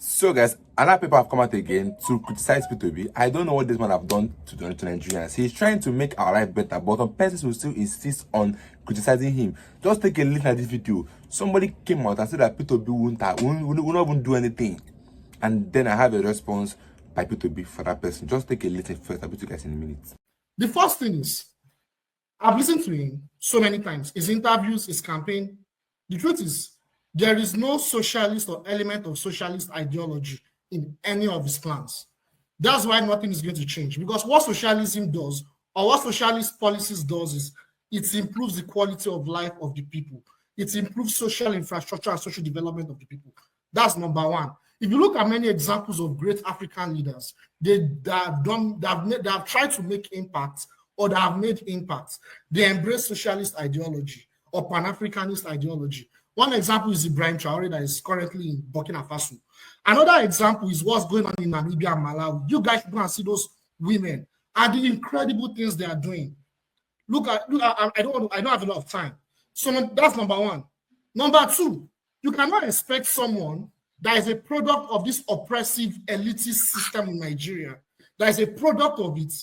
So guys, another people have come out again to criticize P2B. I don't know what this man have done to Nigerians. He's trying to make our life better, but some persons will still insist on criticizing him. Just take a look at this video. Somebody came out and said that P2B will not even do anything. And then I have a response by P2B for that person. Just take a listen first. I'll be to you guys in a minute. The first thing is, I've listened to him so many times, his interviews, his campaign. The truth is, there is no socialist or element of socialist ideology in any of his plans. That's why nothing is going to change. Because what socialism does, or what socialist policies does, is it improves the quality of life of the people. It improves social infrastructure and social development of the people. That's number one. If you look at many examples of great African leaders, they have tried to make impact, or they have made impact. They embrace socialist ideology or Pan-Africanist ideology. One example is Ibrahim Traore that is currently in Burkina Faso. Another example is what's going on in Namibia and Malawi. You guys should go and see those women and the incredible things they are doing. I don't have a lot of time. So that's number one. Number two, you cannot expect someone that is a product of this oppressive elitist system in Nigeria, that is a product of it,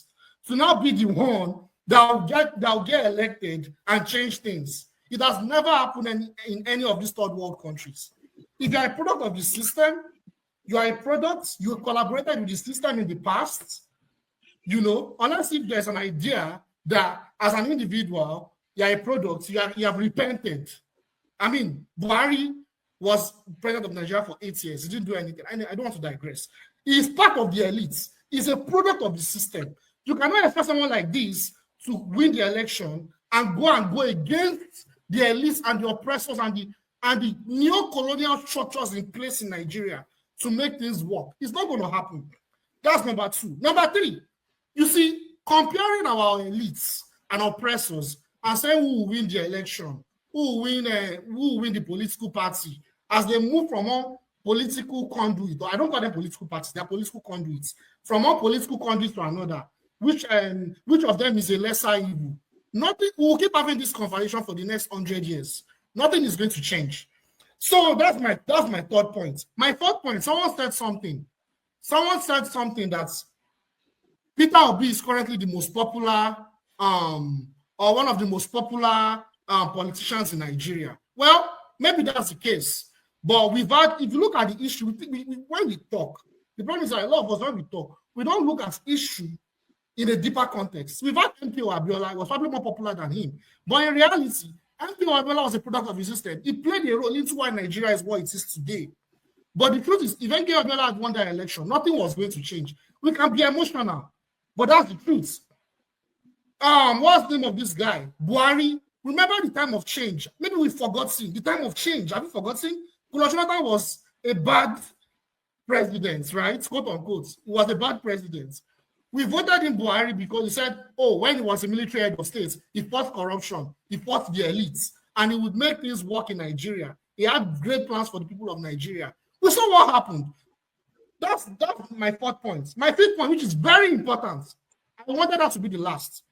to now be the one that will get elected and change things. It has never happened in any of these third world countries. If you are a product of the system, you are a product, you collaborated with the system in the past, unless if there's an idea that as an individual, you are a product, you have repented. I mean, Buhari was president of Nigeria for 8 years. He didn't do anything. I don't want to digress. He is part of the elites. He's a product of the system. You cannot expect someone like this to win the election and go against the elites and the oppressors and the neo-colonial structures in place in Nigeria to make things work. It's not going to happen. That's number two. Number three, you see, comparing our elites and oppressors and saying who will win the election, who will win the political party, as they move from one political conduit, I don't call them political parties, they're political conduits, from one political conduit to another, which of them is a lesser evil. Nothing. We'll keep having this conversation for the next 100 years. Nothing is going to change. So that's my third point. My fourth point, someone said something that Peter Obi is currently the most popular or one of the most popular politicians in Nigeria. Well, maybe that's the case. But if you look at the issue, when we talk, the problem is that a lot of us, when we talk, we don't look at issue in a deeper context. We've had MPO Abiola, was probably more popular than him. But in reality, MPO Abiola was a product of his system. He played a role into why Nigeria is what it is today. But the truth is, if MPO Abiola had won that election, nothing was going to change. We can be emotional, but that's the truth. What's the name of this guy? Buhari. Remember the time of change. Maybe we've forgotten the time of change. Have you forgotten? Jonathan was a bad president, right? Quote unquote. He was a bad president. We voted in Buhari because he said, when he was a military head of state, he fought corruption, he fought the elites, and he would make things work in Nigeria. He had great plans for the people of Nigeria. We saw what happened. That's my fourth point. My fifth point, which is very important, I wanted that to be the last.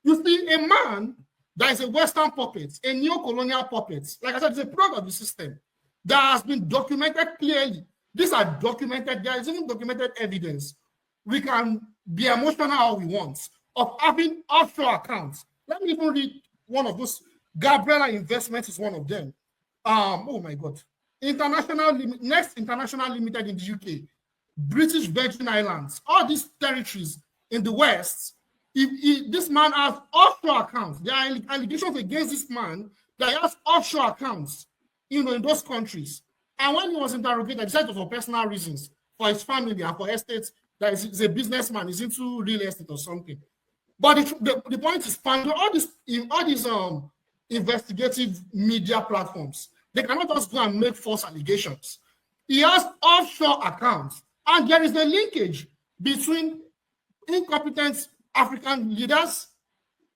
You see, a man that is a Western puppet, a neo-colonial puppet, like I said, it's a product of the system that has been documented clearly. These are documented. There is even documented evidence. We can be emotional how we want of having offshore accounts. Let me even read one of those. Gabriela Investments is one of them. Oh my God. Next International Limited in the UK, British Virgin Islands, all these territories in the West. This man has offshore accounts. There are allegations against this man that he has offshore accounts, in those countries. And when he was interrogated, he said it was for personal reasons, for his family and for estates, that he's a businessman, he's into real estate or something. But the point is, all these investigative media platforms, they cannot just go and make false allegations. He has offshore accounts, and there is a linkage between incompetent African leaders,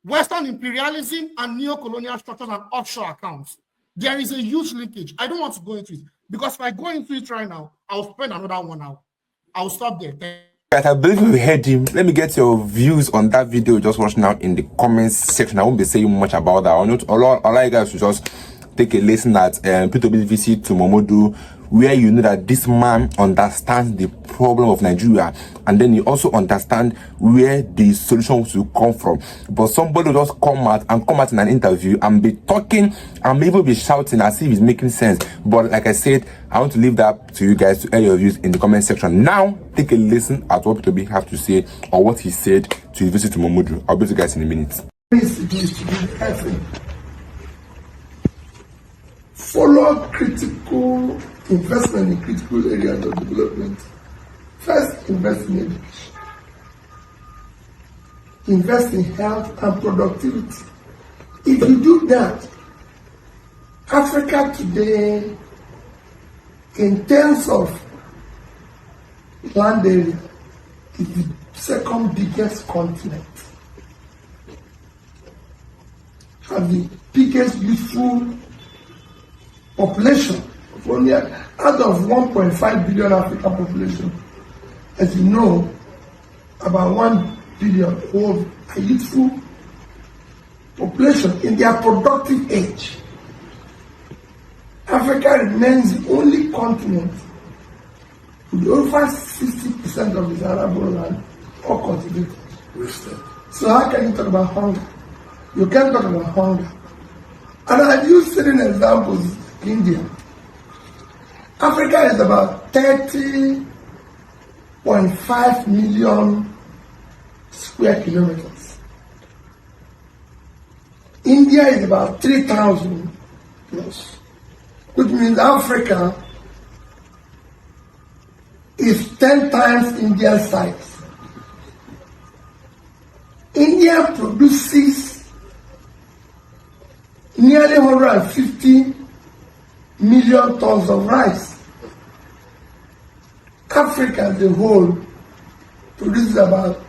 Western imperialism, and neo-colonial structures and offshore accounts. There is a huge linkage. I don't want to go into it, because if I go into it right now, I'll spend another 1 hour. I'll stop there. Guys, I believe we heard him. Let me get your views on that video you just watched now in the comments section. I won't be saying much about that. All you guys should just take a listen at P2B's visit to Momodu, where you know that this man understands the problem of Nigeria, and then you also understand where the solutions will come from. But somebody will just come out in an interview and be talking and even be shouting as if it's making sense. But like I said, I want to leave that to you guys to air your views in the comment section. Now, take a listen at what P2B have to say, or what he said to his visit to Momodu. I'll be with you guys in a minute. Follow critical investment in critical areas of development. First, invest in education. Invest in health and productivity. If you do that, Africa today, in terms of land area, is the second biggest continent. Have the biggest youthful population of only out of 1.5 billion African population. As you know, about 1 billion of a youthful population in their productive age. Africa remains the only continent with over 60% of its arable land or cultivated. So how can you talk about hunger? You can't talk about hunger. And I've used certain examples. India. Africa is about 30.5 million square kilometers. India is about 3,000 plus, which means Africa is 10 times India's size. India produces nearly 150 million tons of rice. Africa as a whole produces about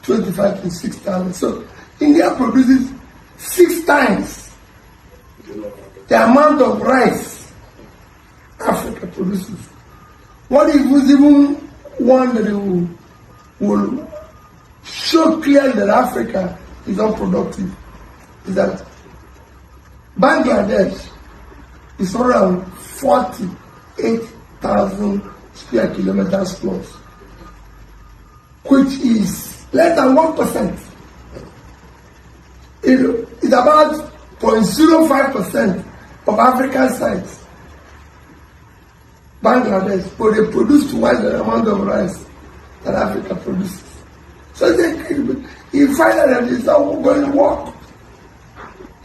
25 to 6,000. So India produces 6 times the amount of rice Africa produces. What if we even one that will show clearly that Africa is unproductive is that Bangladesh is around 48,000 square kilometers plus, which is less than 1%. It's about 0.05% of African size. Bangladesh, but they produce twice the amount of rice that Africa produces. So you find out that it's not going to work.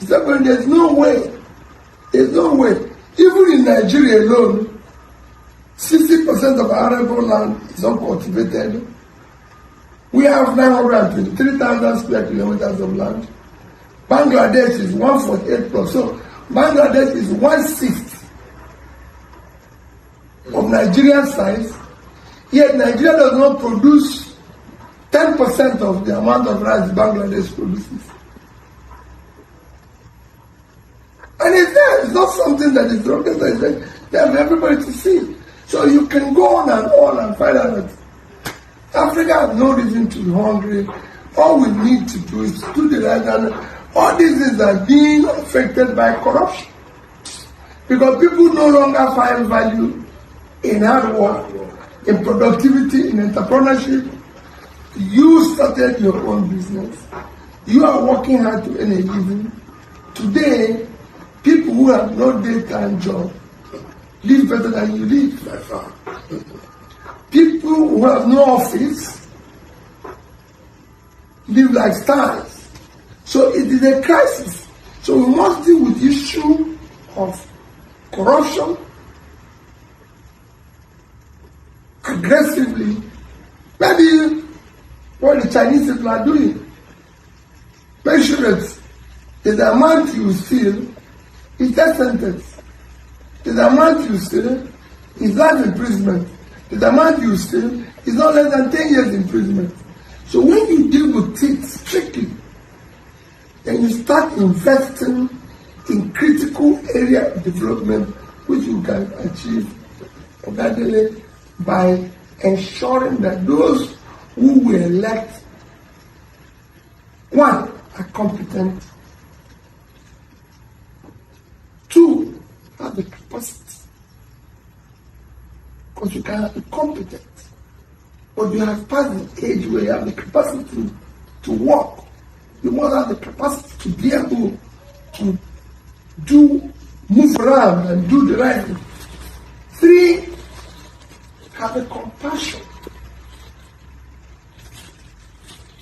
It's not going, there's no way. There's no way. Even in Nigeria alone, 60% of our arable land is uncultivated. We have 923,000 square kilometers of land. Bangladesh is 148 plus. So Bangladesh is 1/6 of Nigerian size. Yet Nigeria does not produce 10% of the amount of rice Bangladesh produces. And it's there. It's not something that is rocket science. It's there for everybody to see. So you can go on and find out that Africa has no reason to be hungry. All we need to do is do the right thing. All these things are being affected by corruption. Because people no longer find value in hard work, in productivity, in entrepreneurship. You started your own business. You are working hard to earn a living. Today, people who have no daytime job live better than you live by far. People who have no office live like stars. So it is a crisis. So we must deal with the issue of corruption aggressively. Maybe what the Chinese people are doing. Make sure that the amount you steal is death sentence. The amount you steal is life imprisonment. The amount you steal is not less than 10 years imprisonment. So when you deal with it strictly, then you start investing in critical area of development, which you can achieve organically by ensuring that those who will elect, one, are competent, two, have the capacity. Because you cannot be competent. But you have passed the age where you have the capacity to work. You must have the capacity to be able to move around and do the right thing. 3, have a compassion.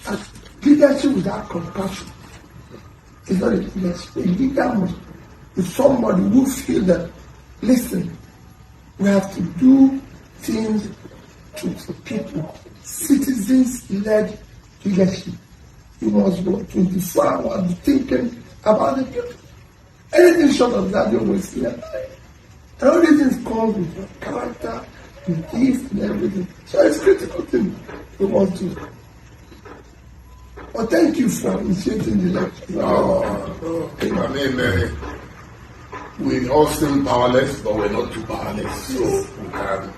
And leadership without compassion is not a leadership. A leader is somebody who feels that, listen, we have to do things to the people. Citizens-led leadership. You must go 24 hours thinking about the people. Anything short of that, you will see that. And all these things come with your character, with this and everything. So it's a critical thing we want to. Well, thank you for initiating the lecture. I mean, we all still powerless, but we're not too powerless. So we can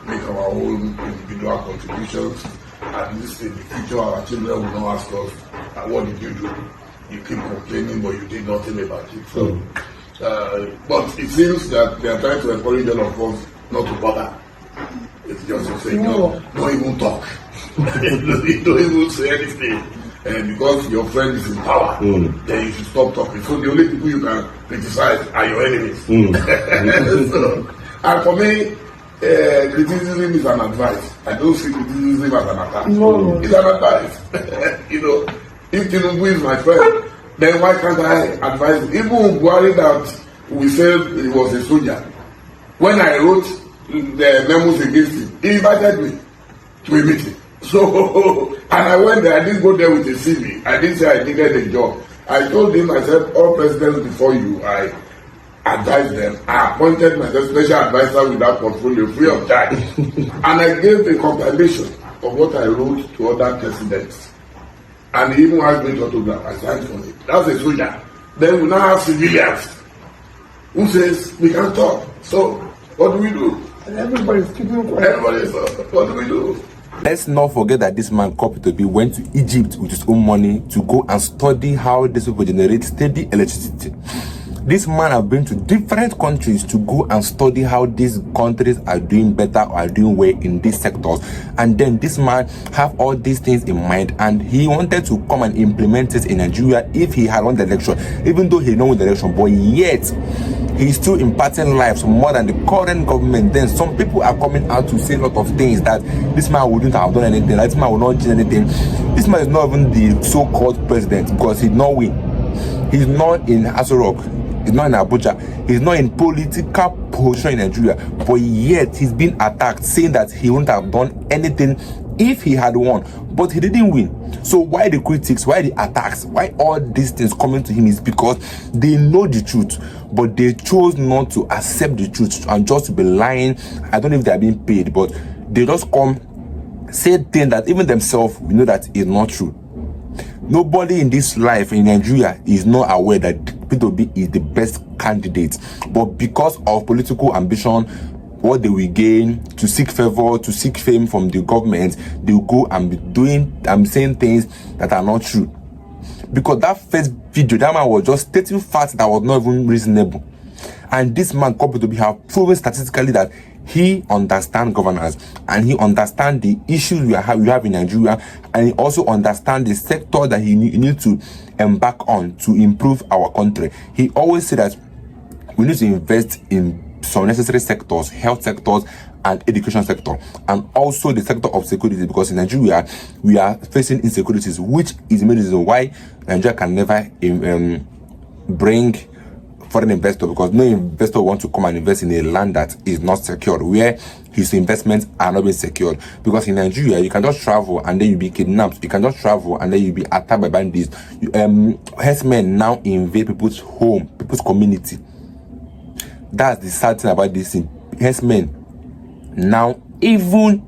make our own individual contributions. At least in the future, our children will not ask us, what did you do? You keep complaining, but you did nothing about it. So, but it seems that they are trying to encourage all of us not to bother. It's just to say, no, don't even talk. Don't even say anything. And because your friend is in power, then you should stop talking. So the only people you can criticize are your enemies. So, and for me, criticism is an advice. I don't see criticism as an attack. No. It's an advice. You know, if Tinubu is my friend, then why can't I advise him? Even Buhari that we said he was a soldier. When I wrote the memos against him, he invited me to a meeting. So, and I went there, I didn't go there with a CV. I didn't say I needed a job. I told him, I said, all presidents before you, I advised them. I appointed myself special advisor with that portfolio free of charge. And I gave a compilation of what I wrote to other presidents. And he even asked me to autograph. I signed for it. That's a soldier. Then we now have civilians who says we can talk. So, what do we do? And everybody's keeping quiet. Everybody's what do we do? Let's not forget that this man, Kopitobi, went to Egypt with his own money to go and study how these people generate steady electricity. This man have been to different countries to go and study how these countries are doing better or are doing well in these sectors. And then this man have all these things in mind, and he wanted to come and implement it in Nigeria if he had won the election, even though he didn't win the election, but yet he's still impacting lives more than the current government. Then some people are coming out to say a lot of things that this man wouldn't have done anything, that this man will not change anything. This man is not even the so-called president because he did not win. He's not in Aso Rock. He's not in Abuja. He's not in political position in Nigeria. But yet he's been attacked, saying that he wouldn't have done anything if he had won. But he didn't win. So why the critics? Why the attacks? Why all these things coming to him is because they know the truth, but they chose not to accept the truth and just to be lying. I don't know if they are being paid, but they just come say things that even themselves we know that is not true. Nobody in this life in Nigeria is not aware that P2B is the best candidate, but because of political ambition, what they will gain, to seek favor, to seek fame from the government, they will go and be doing saying things that are not true. Because that first video, that man was just stating facts that was not even reasonable. And this man, P2B, have proven statistically that he understands governance and he understands the issues we have in Nigeria, and he also understands the sector that he need to embark on to improve our country. He always said that we need to invest in some necessary sectors, health sectors and education sector, and also the sector of security, because in Nigeria we are facing insecurities, which is the main reason why Nigeria can never bring foreign investor, because no investor wants to come and invest in a land that is not secured, where his investments are not being secured. Because in Nigeria, you can just travel and then you be kidnapped. You can just travel and then you be attacked by bandits. Herdsmen now invade people's home, people's community. That's the sad thing about this thing. Herdsmen now even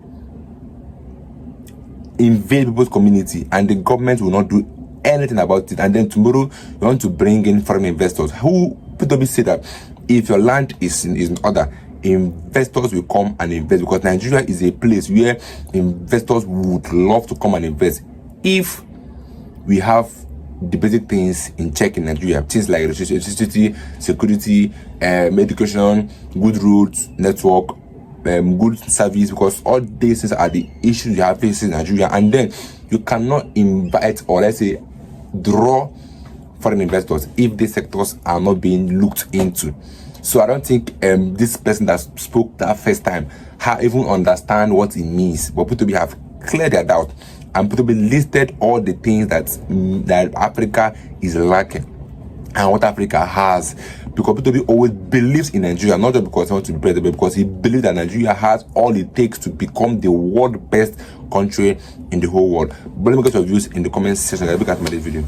invade people's community, and the government will not do anything about it. And then tomorrow you want to bring in foreign investors who P2B say that if your land is in order, investors will come and invest, because Nigeria is a place where investors would love to come and invest if we have the basic things in check in Nigeria. Things like electricity, security, education, good roads, network, good service, because all these things are the issues you have facing in Nigeria. And then you cannot invite, or let's say draw, foreign investors if these sectors are not being looked into. So I don't think this person that spoke that first time even understand what it means. But people have cleared their doubt and people listed all the things that Africa is lacking and what Africa has. Because Peter always believes in Nigeria, not just because he wants to be president, but because he believes that Nigeria has all it takes to become the world best country in the whole world. But let me get your views in the comment section. Let's look at my video.